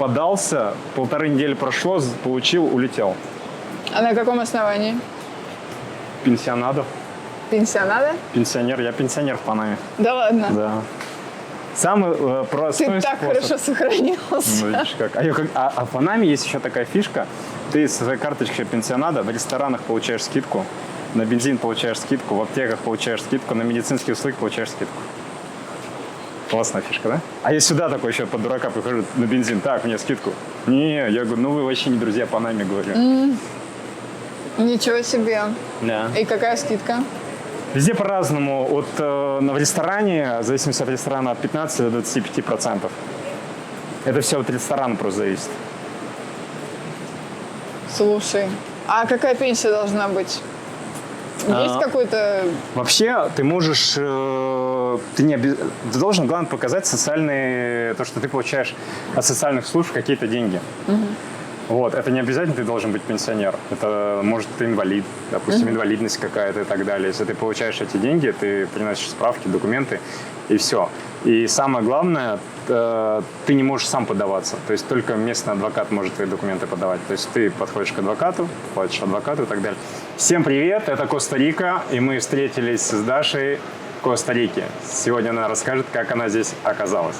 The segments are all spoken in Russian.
подался, 1,5 недели прошло, получил, улетел. А на каком основании? Пенсионадов. Пенсионада? Пенсионер. Я пенсионер в Панаме. Да ладно? Да. Самый простой Ты так способ. хорошо сохранился. Ну, видишь, как. А в Панаме есть еще такая фишка. Ты со своей карточкой пенсионада в ресторанах получаешь скидку, на бензин получаешь скидку, в аптеках получаешь скидку, на медицинские услуги получаешь скидку. Классная фишка, да? А я сюда такой еще под дурака прихожу на бензин. Так, мне скидку. Не, я говорю, ну вы вообще не друзья Панаме, говорю. Ничего себе. Да. И какая скидка? Везде по-разному. В ресторане, в зависимости от ресторана, от 15 до 25%. Это все от ресторана просто зависит. Слушай, а какая пенсия должна быть? Есть какой-то... Вообще, ты можешь... Ты должен, главное, показать социальные... То, что ты получаешь от социальных служб какие-то деньги. Вот. Это не обязательно ты должен быть пенсионер. Это, может, ты инвалид, допустим, инвалидность какая-то и так далее. Если ты получаешь эти деньги, ты приносишь справки, документы, и все. И самое главное, ты не можешь сам подаваться. То есть только местный адвокат может твои документы подавать. То есть ты подходишь к адвокату, платишь адвокату и так далее. Всем привет, это Коста-Рика, и мы встретились с Дашей в Коста-Рике. Сегодня она расскажет, как она здесь оказалась.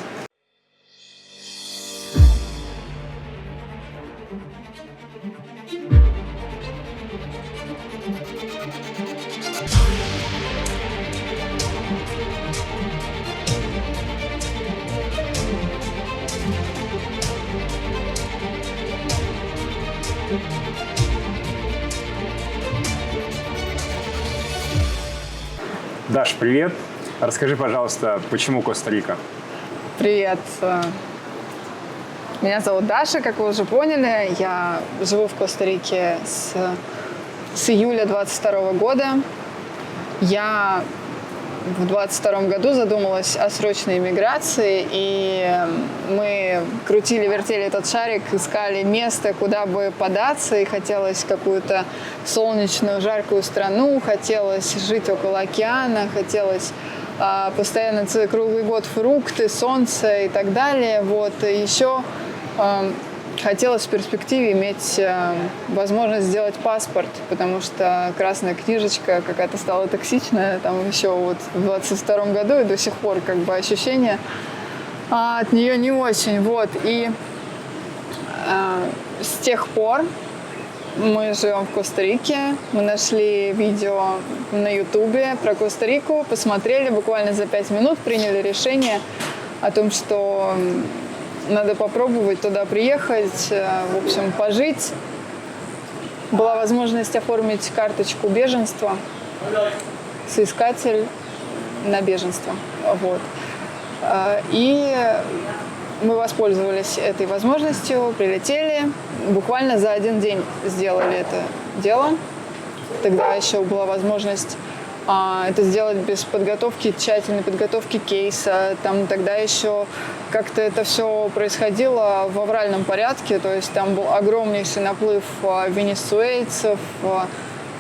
Даш, привет. Расскажи, пожалуйста, почему Коста-Рика? Привет. Меня зовут Даша, как вы уже поняли. Я живу в Коста-Рике с июля 22 года. Я в 22 году задумалась о срочной иммиграции, и мы крутили-вертели этот шарик, искали место, куда бы податься, и хотелось какую-то солнечную, жаркую страну, хотелось жить около океана, хотелось постоянно круглый год фрукты, солнце и так далее. Вот. И еще хотелось в перспективе иметь возможность сделать паспорт, потому что красная книжечка какая-то стала токсичная, там еще вот в 22 году, и до сих пор как бы ощущение от нее не очень. Вот. И с тех пор мы живем в Коста-Рике, мы нашли видео на Ютубе про Коста-Рику, посмотрели буквально за 5 минут, приняли решение о том, что надо попробовать туда приехать, в общем, пожить. Была возможность оформить карточку беженства, соискатель на беженство. Вот. И мы воспользовались этой возможностью, прилетели, буквально за 1 день сделали это дело. Тогда еще была возможность это сделать без подготовки, тщательной подготовки кейса. Там тогда еще как-то это все происходило в авральном порядке, то есть там был огромнейший наплыв венесуэльцев,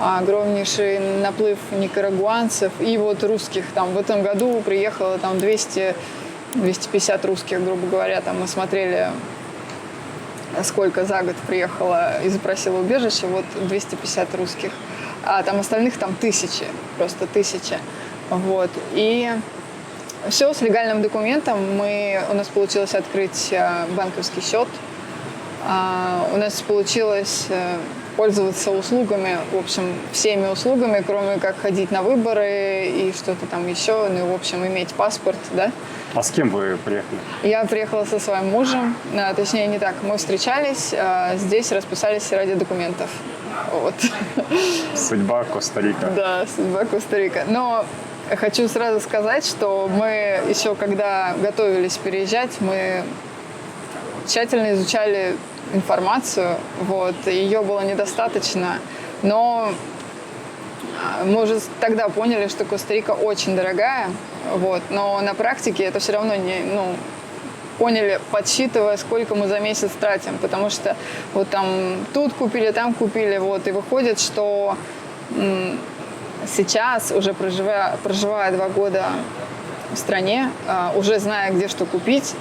огромнейший наплыв никарагуанцев и вот русских. Там в этом году приехало там 250 русских, грубо говоря. Там мы смотрели, сколько за год приехало и запросило убежище, вот 250 русских. А там остальных там тысячи, просто тысячи. Вот. И все с легальным документом. У нас получилось открыть банковский счет. У нас получилось пользоваться услугами, в общем, всеми услугами, кроме как ходить на выборы и что-то там еще, ну и, в общем, иметь паспорт, да. А с кем вы приехали? Я приехала со своим мужем, точнее, не так, мы встречались, здесь расписались ради документов. Вот. Судьба Коста-Рика. Да, судьба Коста-Рика. Но хочу сразу сказать, что мы еще когда готовились переезжать, мы тщательно изучали информацию, вот, ее было недостаточно, но мы уже тогда поняли, что Коста-Рика очень дорогая, вот, но на практике это все равно не, поняли, подсчитывая, сколько мы за месяц тратим, потому что вот там тут купили, там купили, вот, и выходит, что сейчас, уже проживая 2 года в стране, уже зная, где что купить,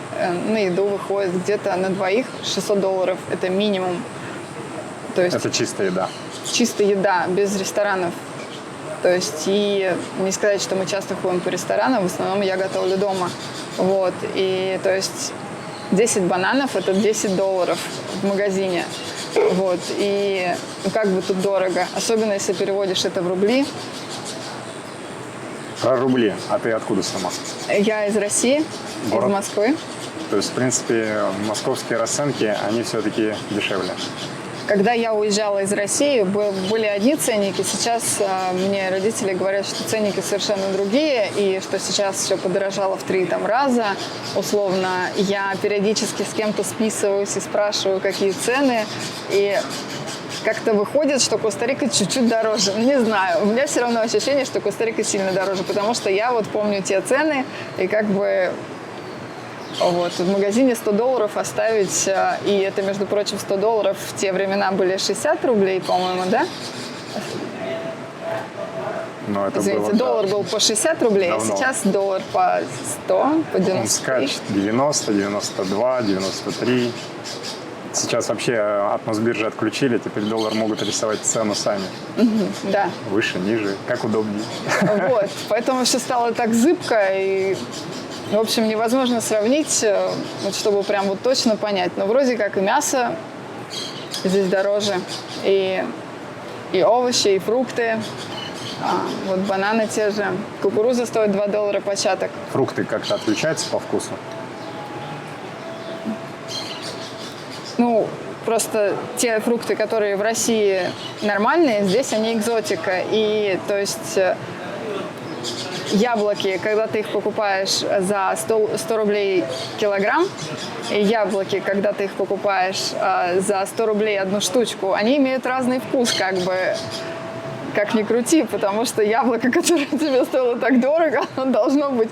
на еду выходит где-то на двоих $600. Это минимум. То есть Это чистая еда. чисто еда, без ресторанов. То есть и не сказать, что мы часто ходим по ресторанам, в основном я готовлю дома. Вот. И то есть 10 бананов – это $10 в магазине. Вот. И как бы тут дорого. Особенно, если переводишь это в рубли. Про рубли. А ты откуда сама? Я из России, Город? из Москвы. То есть, в принципе, московские расценки, они все-таки дешевле. Когда я уезжала из России, были одни ценники. Сейчас мне родители говорят, что ценники совершенно другие, и что сейчас все подорожало в 3 раза. Условно, я периодически с кем-то списываюсь и спрашиваю, какие цены. И как-то выходит, что Коста-Рика чуть-чуть дороже. Не знаю, у меня все равно ощущение, что Коста-Рика сильно дороже, потому что я вот помню те цены, и как бы вот, в магазине $100 оставить, и это, между прочим, $100 в те времена были 60 рублей, по-моему, да? Но это Извините, было, доллар да, был по 60 рублей, давно. а сейчас доллар по 100, по Он 93. скачет 90, 92, 93. Сейчас вообще от Мосбиржи отключили, теперь доллар могут рисовать цену сами. Да. Выше, ниже, как удобнее. Вот, поэтому все стало так зыбко, и, в общем, невозможно сравнить, вот, чтобы прям вот точно понять. Но вроде как и мясо здесь дороже, и овощи, и фрукты, вот бананы те же. Кукуруза стоит $2 початок. Фрукты как-то отличаются по вкусу? Ну, просто те фрукты, которые в России нормальные, здесь они экзотика. И, то есть, яблоки, когда ты их покупаешь за 100 рублей килограмм, и яблоки, когда ты их покупаешь за 100 рублей одну штучку, они имеют разный вкус, как бы, как ни крути, потому что яблоко, которое тебе стоило так дорого, оно должно быть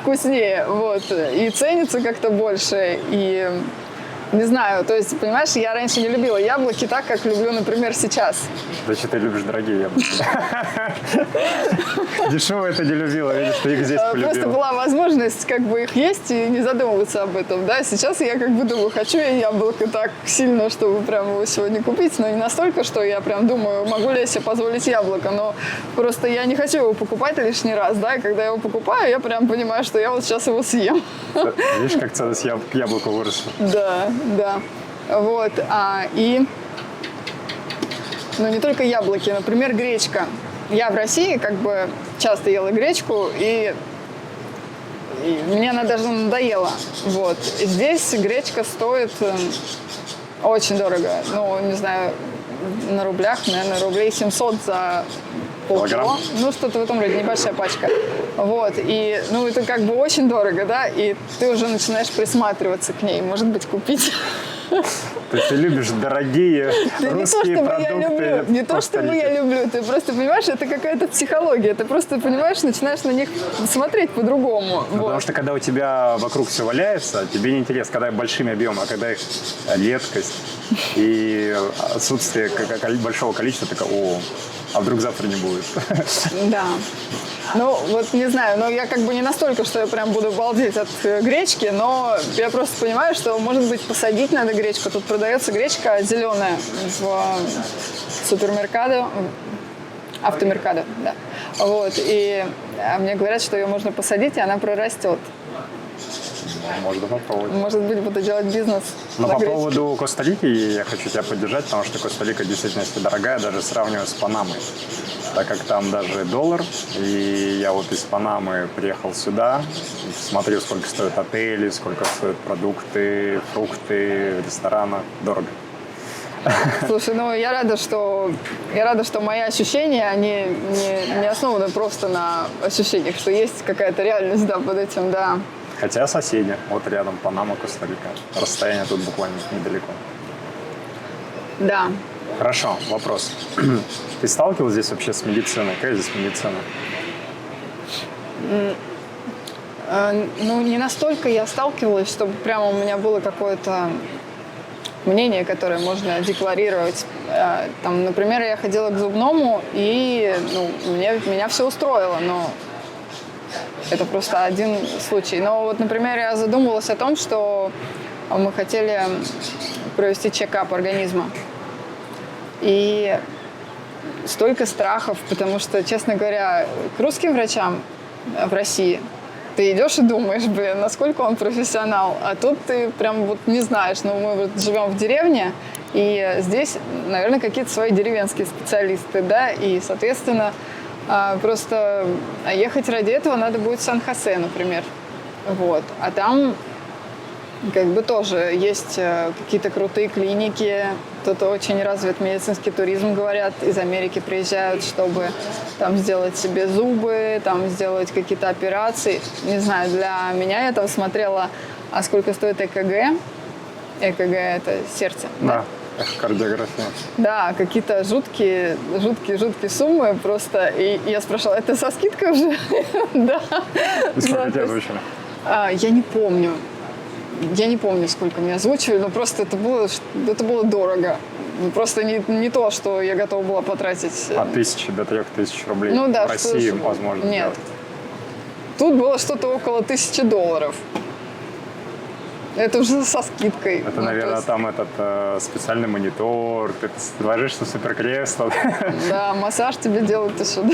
вкуснее, вот, и ценится как-то больше, и не знаю, то есть, понимаешь, я раньше не любила яблоки так, как люблю, например, сейчас. Значит, ты любишь дорогие яблоки. Дешевые ты не любила, видишь, ты их здесь полюбила. Просто была возможность как бы их есть и не задумываться об этом, да. Сейчас я как бы думаю, хочу я яблоко так сильно, чтобы прям его сегодня купить, но не настолько, что я прям думаю, могу ли я себе позволить яблоко, но просто я не хочу его покупать лишний раз, да, и когда я его покупаю, я прям понимаю, что я вот сейчас его съем. Видишь, как ценность к яблоку выросла? Да, да. Вот. Ну, не только яблоки, например, гречка. Я в России как бы часто ела гречку, и мне она даже надоела. Вот. И здесь гречка стоит очень дорого. Ну, не знаю, на рублях, наверное, рублей 700 за полкило. Килограмм? Ну, что-то в этом роде, небольшая пачка. Вот. И, ну, это как бы очень дорого, да, и ты уже начинаешь присматриваться к ней, может быть, купить. То есть ты любишь дорогие русские продукты? Не то, чтобы я люблю, ты просто понимаешь, это какая-то психология, ты просто понимаешь, начинаешь на них смотреть по-другому. Ну, потому что когда у тебя вокруг все валяется, тебе не интересно, когда большими объемами, а когда их редкость и отсутствие большого количества, такая, а вдруг завтра не будет? Да. Ну, вот не знаю, но я как бы не настолько, что я прям буду балдеть от гречки, но я просто понимаю, что, может быть, посадить надо гречку. Тут продается гречка зеленая в супермеркадо, автомеркадо, да. Вот, и мне говорят, что ее можно посадить, и она прорастет. Можно попробовать. Может быть, буду делать бизнес. Но на по гречке. поводу Коста-Рики я хочу тебя поддержать, потому что Коста-Рика действительно дорогая, даже сравнивая с Панамой. Так как там даже доллар, и я вот из Панамы приехал сюда, смотрю, сколько стоят отели, сколько стоят продукты, фрукты, рестораны. Дорого. Слушай, ну я рада, что мои ощущения, они не основаны просто на ощущениях, что есть какая-то реальность, да, под этим, да. Хотя соседи, вот рядом Панама, Коста-Рика. Расстояние тут буквально недалеко. Да. Хорошо, вопрос. Ты сталкивалась здесь вообще с медициной? Какая здесь медицина? Ну, не настолько я сталкивалась, чтобы прямо у меня было какое-то мнение, которое можно декларировать. Там, например, я ходила к зубному, и меня все устроило, но Это просто один случай. Но вот, например, я задумывалась о том, что мы хотели провести чекап организма. И столько страхов, потому что, честно говоря, к русским врачам в России ты идешь и думаешь, блин, насколько он профессионал. А тут ты прям вот не знаешь. Ну, мы вот живем в деревне, и здесь, наверное, какие-то свои деревенские специалисты, да, и, соответственно, просто ехать ради этого надо будет в Сан-Хосе, например. Вот. А там как бы тоже есть какие-то крутые клиники, тут очень развит медицинский туризм, говорят, из Америки приезжают, чтобы там сделать себе зубы, там сделать какие-то операции. Не знаю, для меня я там смотрела, а сколько стоит ЭКГ. ЭКГ – это сердце. Да, кардиография. Да, какие-то жуткие суммы просто. И я спрашивала, это со скидкой уже? Да. И сколько тебе озвучили? Я не помню. Я не помню, сколько мне озвучили, но просто это было дорого. Просто не то, что я готова была потратить. От 1000 до 3000 рублей. Ну да, в России возможно. Нет. Сделать. Тут было что-то около $1000. Это уже со скидкой. Это, наверное, там этот специальный монитор, ты ложишься в суперкресло. Да, массаж тебе делают еще.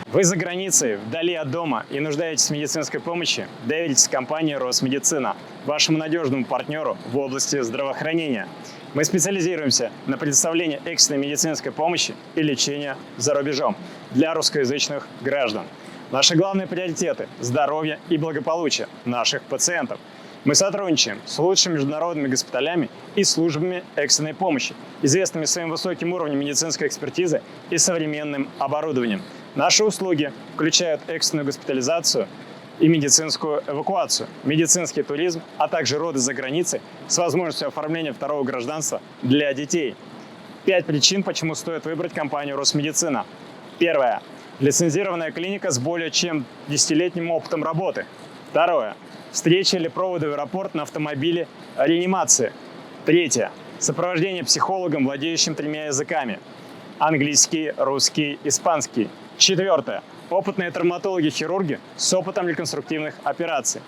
Вы за границей, вдали от дома и нуждаетесь в медицинской помощи? Доверьтесь компании «Росмедицина», вашему надежному партнеру в области здравоохранения. Мы специализируемся на предоставлении экстренной медицинской помощи и лечения за рубежом для русскоязычных граждан. Наши главные приоритеты – здоровье и благополучие наших пациентов. Мы сотрудничаем с лучшими международными госпиталями и службами экстренной помощи, известными своим высоким уровнем медицинской экспертизы и современным оборудованием. Наши услуги включают экстренную госпитализацию и медицинскую эвакуацию, медицинский туризм, а также роды за границей с возможностью оформления второго гражданства для детей. 5 причин, почему стоит выбрать компанию «Росмедицина». Первое. Лицензированная клиника с более чем 10-летним опытом работы. Второе. Встреча или проводы в аэропорт на автомобиле реанимации. Третье. Сопровождение психологом, владеющим 3 языками. Английский, русский, испанский. Четвертое. Опытные травматологи-хирурги с опытом реконструктивных операций.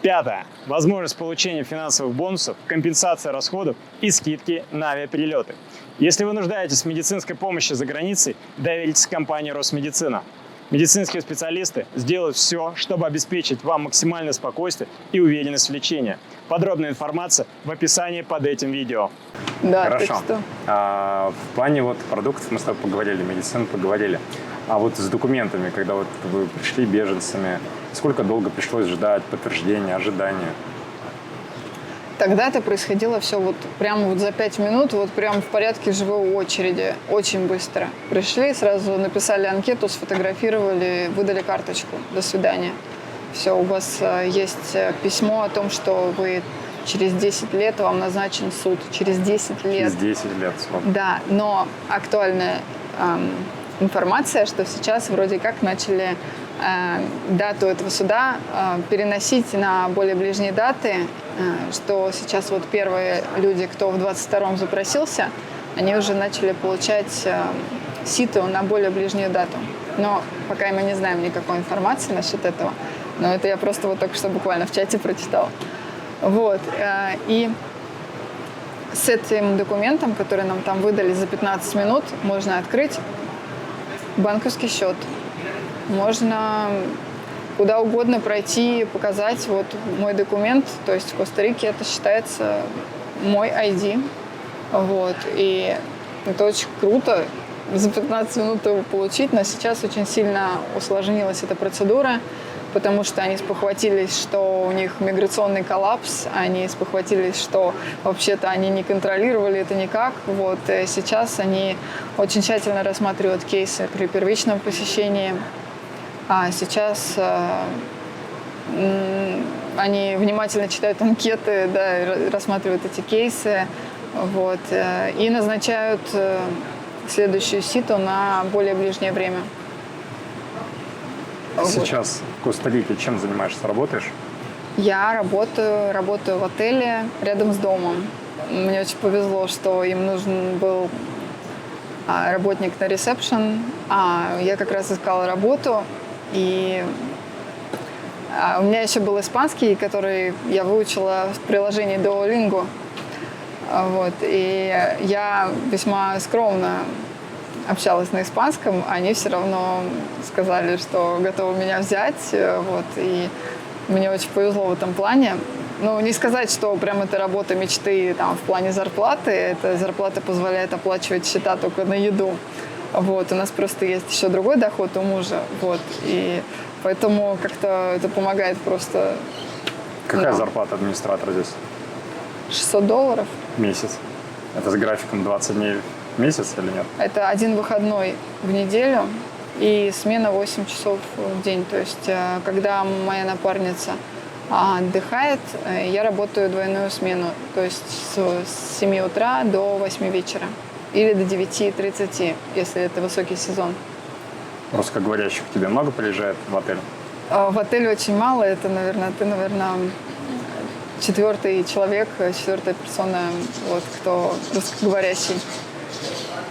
Пятое. Возможность получения финансовых бонусов, компенсация расходов и скидки на авиаперелеты. Если вы нуждаетесь в медицинской помощи за границей, доверьтесь компании «Росмедицина». Медицинские специалисты сделают все, чтобы обеспечить вам максимальное спокойствие и уверенность в лечении. Подробная информация в описании под этим видео. Да, хорошо. В плане вот продуктов мы с тобой поговорили, медицину поговорили. А вот с документами, когда вот вы пришли беженцами, сколько долго пришлось ждать подтверждения, ожидания? Тогда это происходило все вот прямо вот за 5 минут, вот прямо в порядке живой очереди, очень быстро. Пришли, сразу написали анкету, сфотографировали, выдали карточку. До свидания. Все, у вас есть письмо о том, что вы через 10 лет вам назначен суд. Через 10 лет. Через 10 лет срок. Да, но актуальная информация, что сейчас вроде как начали дату этого суда переносить на более ближние даты, что сейчас вот первые люди, кто в 22-м запросился, они уже начали получать СИТу на более ближнюю дату. Но пока мы не знаем никакой информации насчет этого. Но это я просто вот только что буквально в чате прочитала. Вот. И с этим документом, который нам там выдали за 15 минут, можно открыть банковский счет. Можно куда угодно пройти, показать вот мой документ. То есть в Коста-Рике это считается мой ID. Вот. И это очень круто за 15 минут его получить. Но сейчас очень сильно усложнилась эта процедура, потому что они спохватились, что у них миграционный коллапс. Они спохватились, что вообще-то они не контролировали это никак. Вот. И сейчас они очень тщательно рассматривают кейсы при первичном посещении. А сейчас они внимательно читают анкеты, да, рассматривают эти кейсы, вот, и назначают следующую СИТу на более ближнее время. Сейчас в Коста-Рике чем занимаешься? Работаешь? Я работаю в отеле рядом с домом. Мне очень повезло, что им нужен был работник на ресепшн, а я как раз искала работу. И У меня еще был испанский, который я выучила в приложении Duolingo. Вот. И я весьма скромно общалась на испанском, они все равно сказали, что готовы меня взять. Вот. И мне очень повезло в этом плане. Ну, не сказать, что прям это работа мечты там, в плане зарплаты. Эта зарплата позволяет оплачивать счета только на еду. Вот. У нас просто есть еще другой доход у мужа. Вот. И поэтому как-то это помогает просто. Какая зарплата администратора здесь? $600. В месяц. Это с графиком 20 дней в месяц или нет? Это один выходной в неделю и смена 8 часов в день. То есть, когда моя напарница отдыхает, я работаю двойную смену. То есть с 7 утра до 8 вечера. Или до 9:30, если это высокий сезон. Русскоговорящих к тебе много приезжает в отель? В отеле очень мало. Это, ты, наверное, четвертый человек, четвертая персона, вот, кто русскоговорящий.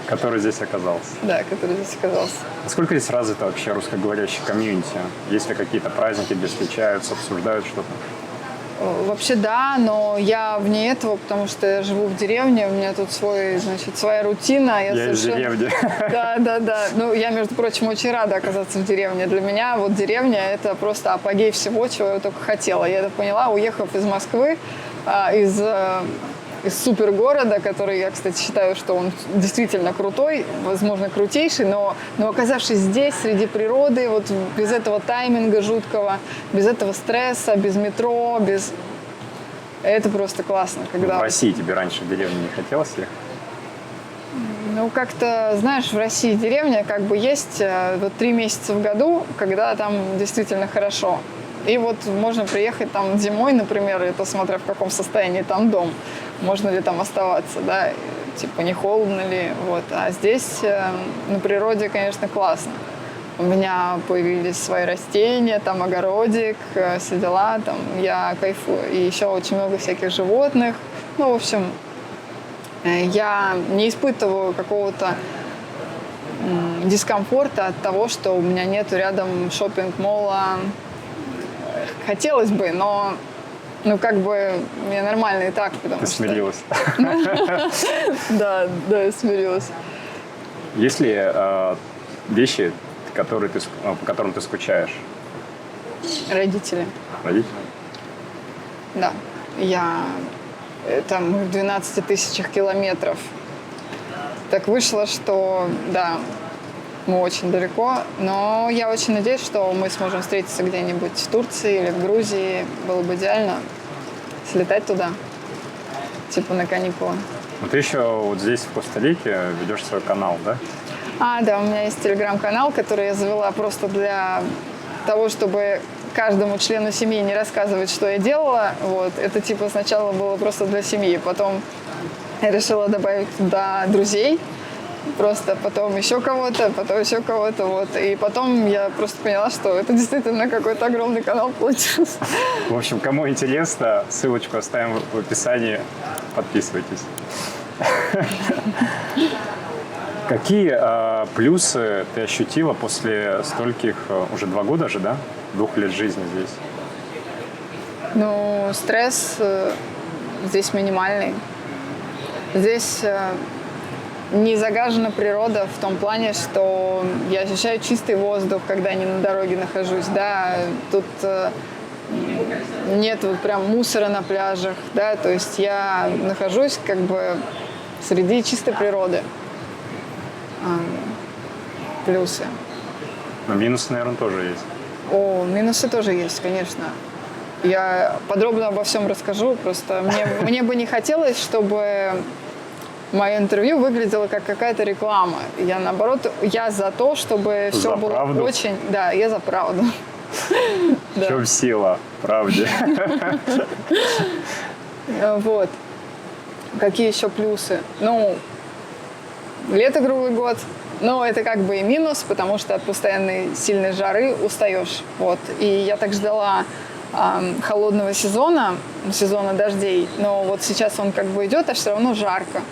Который здесь оказался. Да, который здесь оказался. Насколько здесь развито вообще русскоговорящее комьюнити? Есть ли какие-то праздники, где встречаются, обсуждают что-то? Вообще да, но я вне этого, потому что я живу в деревне, у меня тут своя рутина. Я из деревни. Да. Ну, я, между прочим, очень рада оказаться в деревне. Для меня вот деревня – это просто апогей всего, чего я только хотела. Я это поняла, уехав из Москвы, из супергорода, который я, кстати, считаю, что он действительно крутой, возможно, крутейший, но оказавшись здесь, среди природы, вот без этого тайминга жуткого, без этого стресса, без метро, это просто классно. Когда... В России тебе раньше в деревню не хотелось ехать? Ну, как-то, знаешь, в России деревня как бы есть вот 3 месяца в году, когда там действительно хорошо. И вот можно приехать там зимой, например, это смотря в каком состоянии там дом, можно ли там оставаться, да, типа не холодно ли, вот. А здесь на природе, конечно, классно. У меня появились свои растения, там огородик, все дела, там я кайфую. И еще очень много всяких животных. Ну, в общем, я не испытываю какого-то дискомфорта от того, что у меня нету рядом шоппинг-молла. Хотелось бы, но как бы мне нормально и так, потому Ты что... смирилась. Да, я смирилась. Есть ли вещи, по которым ты скучаешь? Родители. Родители? Да. Мы в 12 тысячах километров. Так вышло, что, да, мы очень далеко, но я очень надеюсь, что мы сможем встретиться где-нибудь в Турции или в Грузии. Было бы идеально слетать туда, типа на каникулы. Ну, ты еще вот здесь, в Коста-Рике, ведешь свой канал, да? Да, у меня есть телеграм-канал, который я завела просто для того, чтобы каждому члену семьи не рассказывать, что я делала. Вот. Это типа сначала было просто для семьи, потом я решила добавить туда друзей, просто потом еще кого-то, вот. И потом я просто поняла, что это действительно какой-то огромный канал получился. В общем, кому интересно, ссылочку оставим в описании. Подписывайтесь. Какие плюсы ты ощутила после стольких, уже 2 года же, да? 2 лет жизни здесь? Ну, стресс здесь минимальный. Здесь не загажена природа в том плане, что я ощущаю чистый воздух, когда не на дороге нахожусь, да, тут нет вот прям мусора на пляжах, да, то есть я нахожусь как бы среди чистой природы. Плюсы. Но минусы, наверное, тоже есть. Минусы тоже есть, конечно. Я подробно обо всем расскажу, просто мне бы не хотелось, чтобы мое интервью выглядело как какая-то реклама. Я, наоборот, я за то, чтобы все за было правду? очень... Да, я за правду. В чем сила правде? Вот. Какие еще плюсы? Ну, лето круглый год. Но это как бы и минус, потому что от постоянной сильной жары устаешь. Вот. И я так ждала холодного сезона дождей, но вот сейчас он как бы идет, а все равно жарко.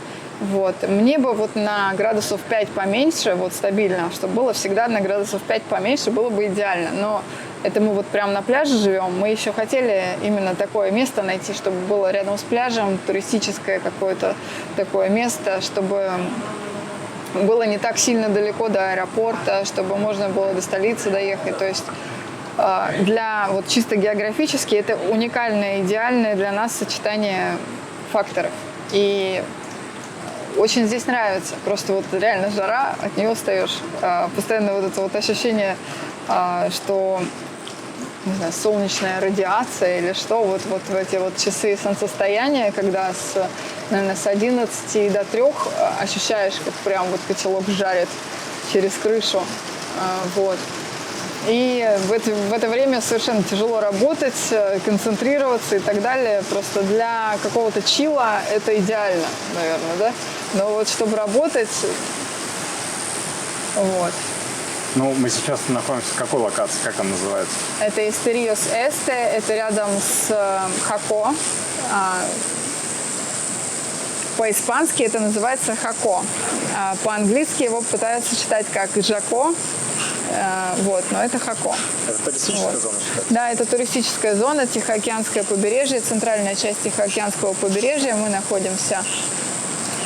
Вот. Мне бы вот на градусов 5 поменьше, вот стабильно, чтобы было всегда на градусов 5 поменьше, было бы идеально. Но Это мы вот прямо на пляже живем. Мы еще хотели именно такое место найти, чтобы было рядом с пляжем, туристическое какое-то такое место, чтобы было не так сильно далеко до аэропорта, чтобы можно было до столицы доехать. То есть для вот чисто географически это уникальное, идеальное для нас сочетание факторов. И очень здесь нравится. Просто вот реально жара, от нее устаешь. Постоянно вот это вот ощущение, что, не знаю, солнечная радиация или что, вот в эти вот часы солнцестояния, когда наверное, с 11 до 3 ощущаешь, как прям вот котелок жарит через крышу. Вот. И в это время совершенно тяжело работать, концентрироваться и так далее. Просто для какого-то чила это идеально, наверное, да? Но вот чтобы работать, вот. Ну, мы сейчас находимся в какой локации, как она называется? Это Esterios Este, это рядом с Хако. По-испански это называется Хако. По-английски его пытаются читать как Жако. Вот, но это Хако. Это туристическая зона, считается? Да, это туристическая зона, Тихоокеанское побережье, центральная часть Тихоокеанского побережья. Мы находимся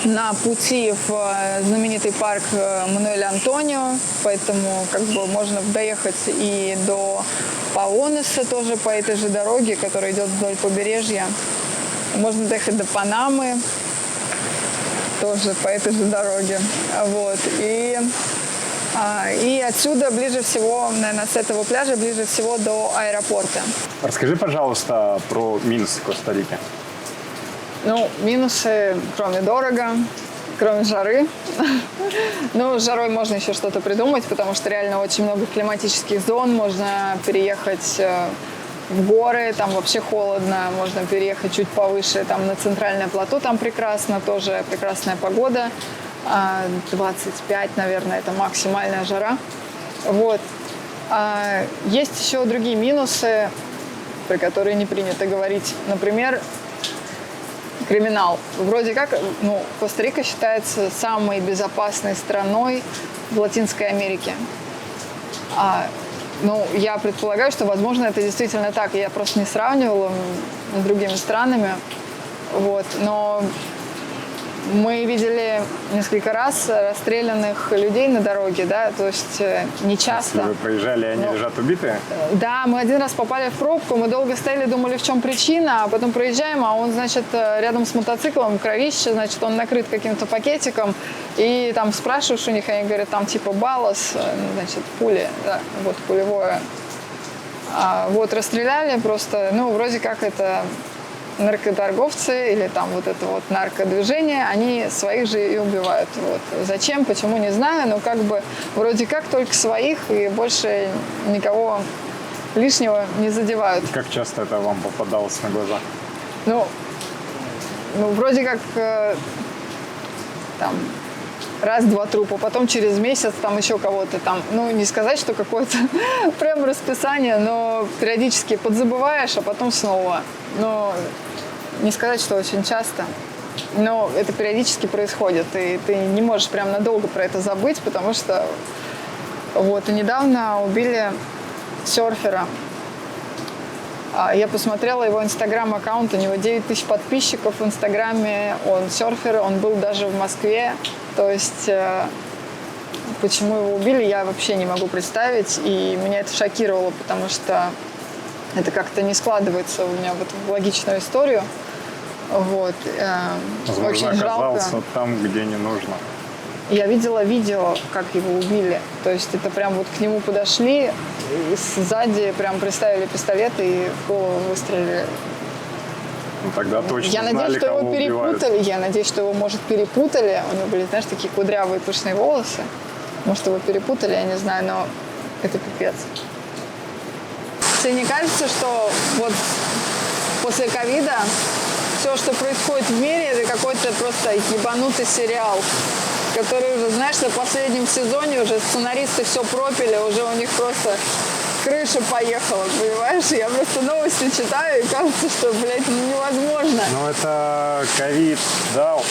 на пути в знаменитый парк Мануэля Антонио, поэтому как бы можно доехать и до Паоноса тоже по этой же дороге, которая идет вдоль побережья. Можно доехать до Панамы тоже по этой же дороге. Вот. И отсюда ближе всего, наверное, с этого пляжа ближе всего до аэропорта. Расскажи, пожалуйста, про минусы Коста-Рики. Ну, минусы, кроме дорого, кроме жары. Ну, с жарой можно еще что-то придумать, потому что реально очень много климатических зон. Можно переехать в горы, там вообще холодно. Можно переехать чуть повыше, там на центральное плато, там прекрасно, тоже прекрасная погода. 25, наверное, это максимальная жара. Вот. Есть еще другие минусы, про которые не принято говорить. Например, криминал. Вроде как, ну, Коста-Рика считается самой безопасной страной в Латинской Америке. Ну, я предполагаю, что, возможно, это действительно так. Я просто не сравнивала с другими странами. Вот. Но мы видели несколько раз расстрелянных людей на дороге, да, то есть не часто. Если вы проезжали, они лежат убитые? Да, мы один раз попали в пробку, мы долго стояли, думали, в чем причина, а потом проезжаем, а он, значит, рядом с мотоциклом, кровище, значит, он накрыт каким-то пакетиком, и там спрашиваешь у них, они говорят, там типа баллас, значит, пули, да, вот пулевое. Вот, расстреляли просто, ну, вроде как это наркоторговцы или там вот это вот наркодвижение, они своих же и убивают. Вот. Зачем, почему, не знаю, но как бы вроде как только своих и больше никого лишнего не задевают. Как часто это вам попадалось на глаза? Ну вроде как там раз-два трупа, потом через месяц там еще кого-то там, ну, не сказать, что какое-то прям расписание, но периодически подзабываешь, а потом снова. Но не сказать, что очень часто, но это периодически происходит, и ты не можешь прям надолго про это забыть, потому что вот, и недавно убили серфера. Я посмотрела его инстаграм-аккаунт, у него 9 тысяч подписчиков в инстаграме, он серфер, он был даже в Москве, то есть почему его убили, я вообще не могу представить, и меня это шокировало, потому что это как-то не складывается у меня вот в логичную историю. Вот. Возможно, очень оказался жалко. там, где не нужно. Я видела видео, как его убили. То есть это прям вот к нему подошли, и сзади прям приставили пистолет и в голову выстрелили. Ну, тогда точно Я надеюсь, знали, что кого его убивают. перепутали. Я надеюсь, что его, может, перепутали. У него были, знаешь, такие кудрявые пышные волосы. Может, его перепутали, я не знаю, но это пипец. Тебе не кажется, что вот после ковида все, что происходит в мире, это какой-то просто ебанутый сериал, который уже, знаешь, на последнем сезоне уже сценаристы все пропили, уже у них просто крыша поехала, понимаешь? Я просто новости читаю, и кажется, что, блядь, невозможно. Ну, это ковид дал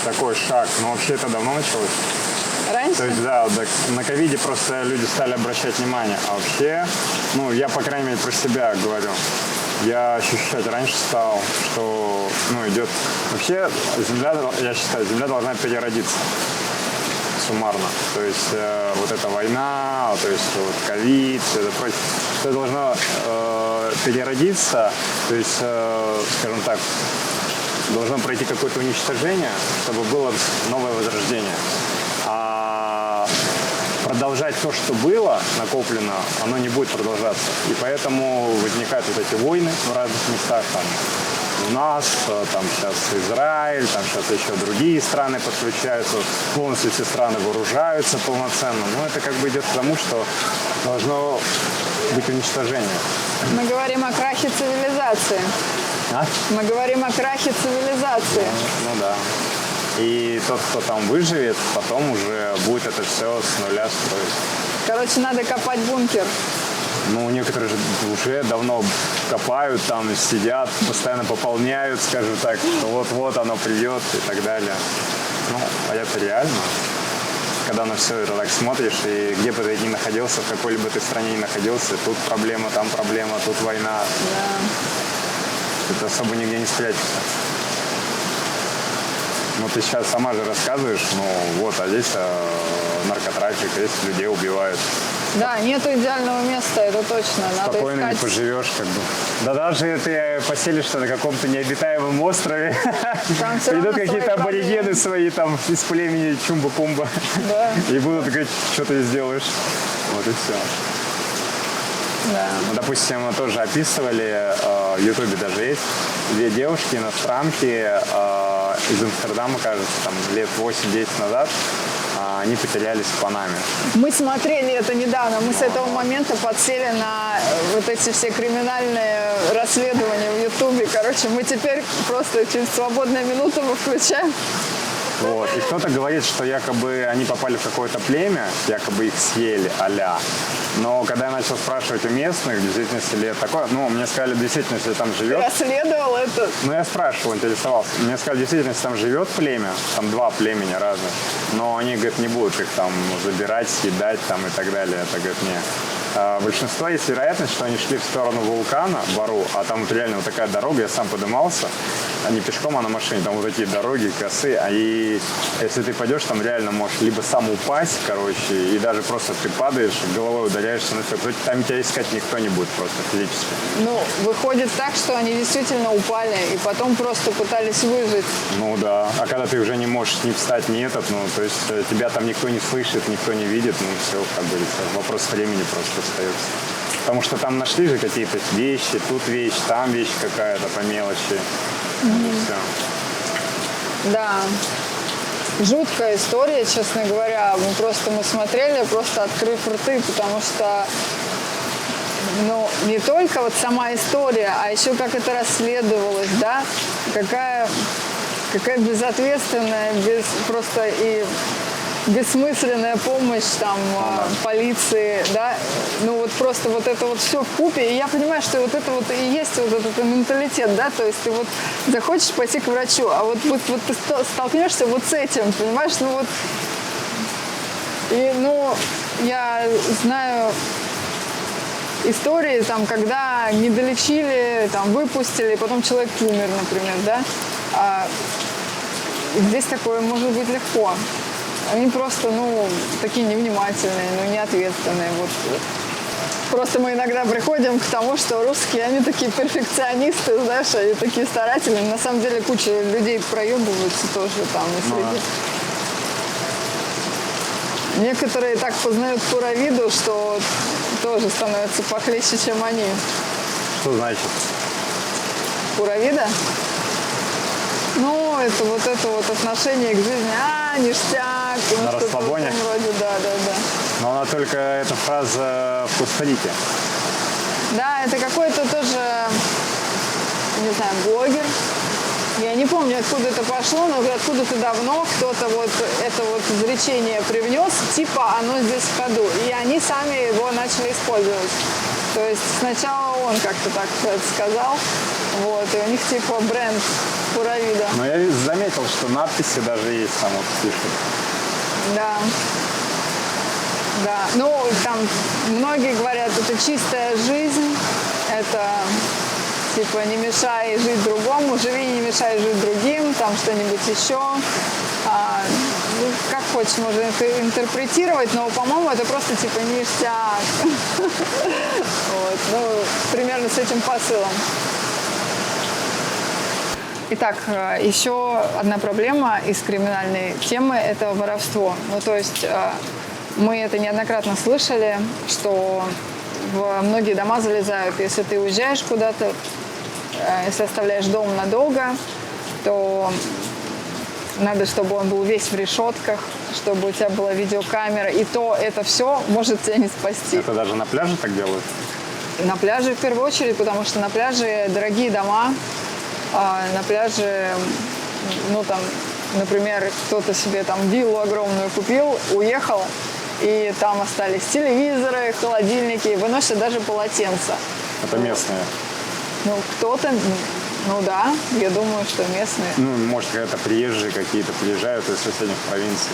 такой шаг, но вообще это давно началось. Раньше? То есть, да, вот на ковиде просто люди стали обращать внимание. А вообще, ну, я, по крайней мере, про себя говорю. Я ощущать раньше стал, что, ну, идет... Вообще, Земля, я считаю, Земля должна переродиться суммарно. То есть, вот эта война, то есть, вот ковид, все это прочее. Все должно переродиться, то есть, скажем так, должно пройти какое-то уничтожение, чтобы было новое возрождение. А продолжать то, что было накоплено, оно не будет продолжаться. И поэтому возникают вот эти войны в разных местах. Там, у нас, там сейчас Израиль, там сейчас еще другие страны подключаются. Полностью все страны вооружаются полноценно. Но это как бы идет к тому, что должно быть уничтожение. Мы говорим о крахе цивилизации. А? Мы говорим о крахе цивилизации. Ну да. И тот, кто там выживет, потом уже будет это все с нуля строить. Короче, надо копать бункер. Ну, некоторые же уже давно копают, там сидят, постоянно пополняют, скажем так, что вот-вот оно придет и так далее. Ну, а это реально. Когда на все это так смотришь, и где бы ты ни находился, в какой либо ты стране ни находился, тут проблема, тут война. Да. Это особо нигде не спрячешься. Ну, ты сейчас сама же рассказываешь, ну, вот, а здесь наркотрафик, здесь людей убивают. Да, нету идеального места, это точно. Надо Спокойно не искать. поживешь, как бы. Да даже ты поселишься на каком-то необитаемом острове, Там всё придут равно какие-то свои аборигены проблемы. свои там из племени Чумба-Пумба Да. и будут говорить, что ты сделаешь. Вот и все. Да. Ну, допустим, мы тоже описывали, в Ютубе даже есть, две девушки, иностранки из Амстердама, кажется, там лет 8-10 назад, они потерялись в Панаме. Мы смотрели это недавно. Мы с этого момента подсели на вот эти все криминальные расследования в Ютубе. Короче, мы теперь просто через свободные минуты мы включаем. Вот. И кто-то говорит, что якобы они попали в какое-то племя, якобы их съели, а-ля. Но когда я начал спрашивать у местных, в действительности ли это такое, ну, мне сказали, в действительности там живет. Расследовал это. Ну, я спрашивал, интересовался. Мне сказали, в действительности там живет племя, там два племени разных, но они, говорят, не будут их там забирать, съедать там и так далее. Это, говорят, не. Большинство есть вероятность, что они шли в сторону вулкана, Бару, а там вот реально вот такая дорога, я сам подымался, а не пешком, а на машине, там вот такие дороги косые, а и если ты пойдешь, там реально можешь либо сам упасть, короче, и даже просто ты падаешь, головой ударяешься на все, там тебя искать никто не будет просто физически. Ну, выходит так, что они действительно упали и потом просто пытались выжить. Ну да, а когда ты уже не можешь ни встать, ни этот, ну, то есть тебя там никто не слышит, никто не видит, ну все, как говорится, вопрос времени просто остается. Потому что там нашли же какие-то вещи, тут вещь, там вещь какая-то по мелочи. И все. Да. Жуткая история, честно говоря. Мы смотрели, просто открыв рты, потому что ну, не только вот сама история, а еще как это расследовалось, да, какая безответственная, просто и бессмысленная помощь там полиции, да, ну вот просто вот это вот все вкупе, и я понимаю, что вот это вот и есть вот этот менталитет, да, то есть ты вот захочешь пойти к врачу, а вот ты столкнешься вот с этим, понимаешь, ну вот, и, ну, я знаю истории, там, когда не долечили, там, выпустили, потом человек умер, например, да, здесь такое может быть легко. Они просто, ну, такие невнимательные, ну, неответственные. Вот. Просто мы иногда приходим к тому, что русские, они такие перфекционисты, знаешь, они такие старательные. На самом деле куча людей проебываются тоже там и среди. Некоторые так познают Куравиду, что тоже становятся похлеще, чем они. Что значит? Куравида? Ну, это вот отношение к жизни. Ништяк. На расслабоне? Вроде, да. Но она только, эта фраза в Коста-Рике. Да, это какой-то тоже, не знаю, блогер. Я не помню, откуда это пошло, но откуда-то давно кто-то вот это вот изречение привнес, типа оно здесь в ходу. И они сами его начали использовать. То есть сначала он как-то так это сказал, вот, и у них типа бренд Куравида. Но я заметил, что надписи даже есть там вот пишут. Да. Да. Ну, там многие говорят, это чистая жизнь, это типа не мешай жить другому, живи, не мешай жить другим, там что-нибудь еще. Ну, как хочешь, можно это интерпретировать, но, по-моему, это просто типа ништяк. Вот. Ну, примерно с этим посылом. Итак, еще одна проблема из криминальной темы – это воровство. Ну, то есть мы это неоднократно слышали, что в многие дома залезают. Если ты уезжаешь куда-то, если оставляешь дом надолго, то надо, чтобы он был весь в решетках, чтобы у тебя была видеокамера. И то это все может тебя не спасти. Это даже на пляже так делают? На пляже в первую очередь, потому что на пляже дорогие дома. На пляже, ну там, например, кто-то себе там виллу огромную купил, уехал, и там остались телевизоры, холодильники, выносят даже полотенца. Это местные? Ну, кто-то, ну да, я думаю, что местные. Ну, может, когда-то приезжие какие-то приезжают из соседних провинций.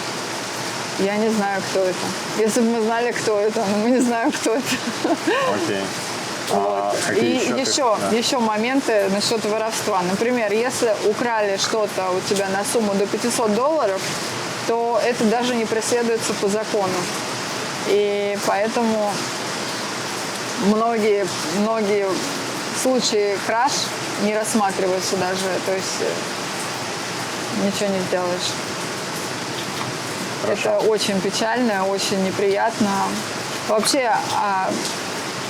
Я не знаю, кто это. Если бы мы знали, кто это, но мы не знаем, кто это. Окей. Вот. И Да. еще моменты насчет воровства. Например, если украли что-то у тебя на сумму до $500, то это даже не преследуется по закону. И поэтому многие случаи краж не рассматриваются даже. То есть ничего не сделаешь. Хорошо. Это очень печально, очень неприятно. Вообще,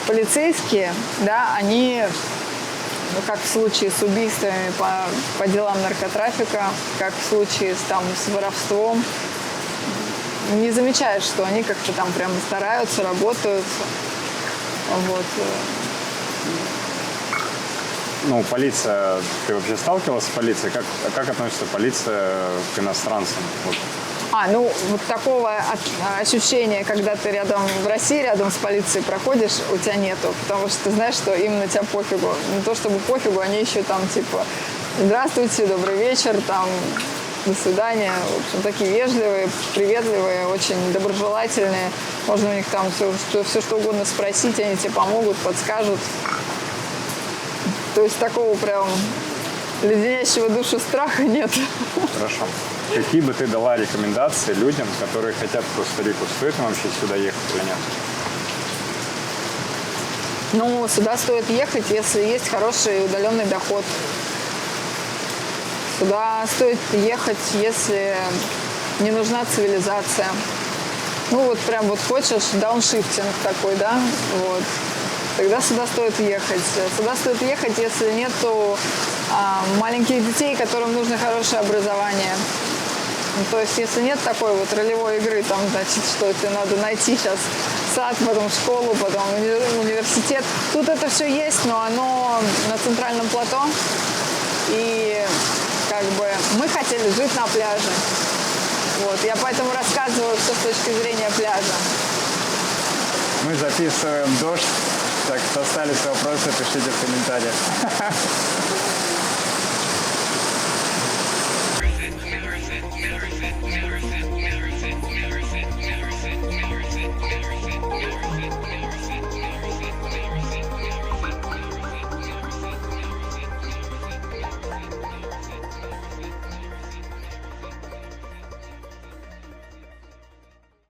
полицейские, да, они, ну, как в случае с убийствами по делам наркотрафика, как в случае с воровством, не замечают, что они как-то там прямо стараются, работают. Вот. Ну, полиция, ты вообще сталкивалась с полицией? Как относится полиция к иностранцам? Вот. Ну, вот такого ощущения, когда ты в России рядом с полицией проходишь, у тебя нету. Потому что ты знаешь, что им на тебя пофигу. Не то чтобы пофигу, они еще там типа «Здравствуйте, добрый вечер», там «До свидания». В общем, такие вежливые, приветливые, очень доброжелательные. Можно у них там все что угодно спросить, они тебе помогут, подскажут. То есть такого прям леденящего душу страха нет. Хорошо. Какие бы ты дала рекомендации людям, которые хотят в Коста-Рику? Стоит им вообще сюда ехать или нет? Ну, сюда стоит ехать, если есть хороший удаленный доход. Сюда стоит ехать, если не нужна цивилизация. Ну, вот прям вот хочешь дауншифтинг такой, да, вот. Тогда сюда стоит ехать. Сюда стоит ехать, если нету маленьких детей, которым нужно хорошее образование. Ну, то есть, если нет такой вот ролевой игры, там, значит, что тебе надо найти сейчас сад, потом школу, потом университет. Тут это все есть, но оно на центральном плато. И как бы мы хотели жить на пляже. Вот. Я поэтому рассказываю все с точки зрения пляжа. Мы записываем дождь, так что остались вопросы, пишите в комментариях.